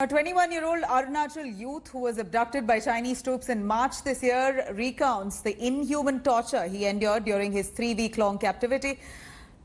A 21-year-old Arunachal youth who was abducted by Chinese troops in March this year recounts the inhuman torture he endured during his 3-week-long captivity.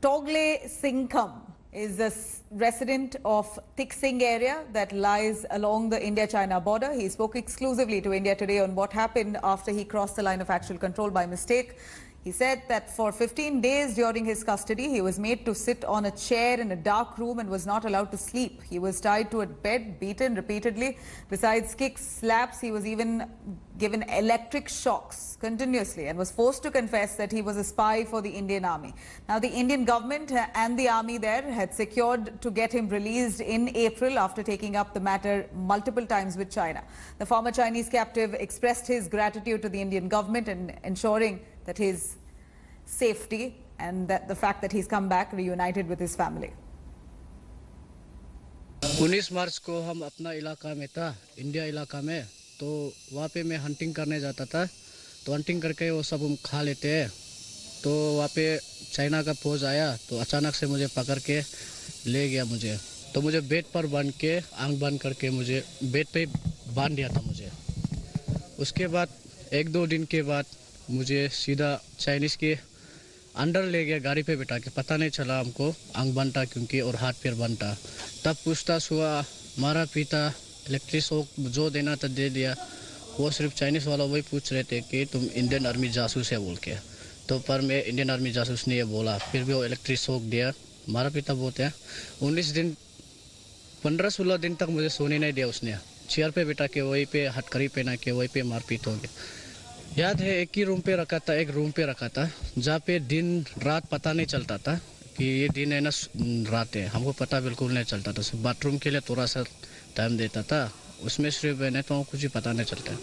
Togle Singkham is a resident of Tik Sing area that lies along the India-China border. He spoke exclusively to India Today on what happened after he crossed the line of actual control by mistake. He said that for 15 days during his custody, he was made to sit on a chair in a dark room and was not allowed to sleep. He was tied to a bed, beaten repeatedly. Besides kicks, slaps, he was even given electric shocks continuously and was forced to confess that he was a spy for the Indian army. Now, the Indian government and the army there had secured to get him released in April after taking up the matter multiple times with China. The former Chinese captive expressed his gratitude to the Indian government and ensuring that his safety and that the fact that he's come back reunited with his family. 19 मार्च को हम अपना इलाका में था, India इलाका में, तो वहाँ पे मैं हंटिंग करने जाता था। तो हंटिंग करके वो सब हम खा लेते हैं। तो वहाँ पे चाइना का फौज आया तो अचानक से मुझे पकड़ के ले गया मुझे। तो मुझे बेड पर बांध के आंख बंद करके मुझे बेड पे बांध दिया था मुझे। उसके बाद 1-2 दिन के बाद मुझे सीधा चाइनीज़ के अंदर ले गया गाड़ी पे बिठा के। पता नहीं चला हमको, आंख बंद था क्योंकि और हाथ पैर बंद था। तब पूछताछ हुआ, मारा पीता, इलेक्ट्रिक शॉक जो देना था दे दिया। वो सिर्फ चाइनीज़ वाला वही पूछ रहे थे कि तुम इंडियन आर्मी जासूस है बोल के। तो पर मैं इंडियन आर्मी जासूस नहीं है बोला, फिर भी वो इलेक्ट्रिक शॉक दिया, मारा पीता बोलते हैं। 19 दिन 15-16 दिन तक मुझे सोने नहीं दिया उसने। चेयर पे बिठा के वहीं पे हथकड़ी पहना के वहीं पे मारपीट हो गया। याद है एक ही रूम पे रखा था, एक रूम पे रखा था जहाँ पे दिन रात पता नहीं चलता था कि ये दिन है ना रात है, हमको पता बिल्कुल नहीं चलता था। सिर्फ बाथरूम के लिए थोड़ा सा टाइम देता था, उसमें सिर्फ मैंने तो कुछ ही पता नहीं चलता।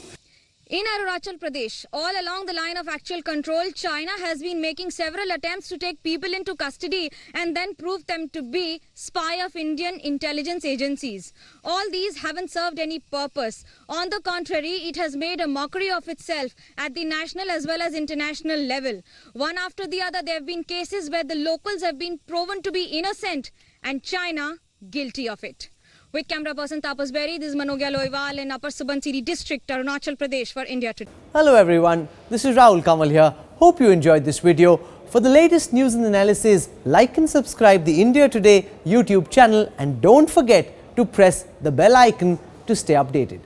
In Arunachal Pradesh, all along the line of actual control, China has been making several attempts to take people into custody and then prove them to be spy of Indian intelligence agencies. All these haven't served any purpose. On the contrary, it has made a mockery of itself at the national as well as international level. One after the other, there have been cases where the locals have been proven to be innocent and China guilty of it. With camera person Tapas Berry, this is Manogya Loiwal in Upper Subansiri district, Arunachal Pradesh for India Today. Hello everyone, this is Rahul Kamal here. Hope you enjoyed this video. For the latest news and analysis, like and subscribe the India Today YouTube channel and don't forget to press the bell icon to stay updated.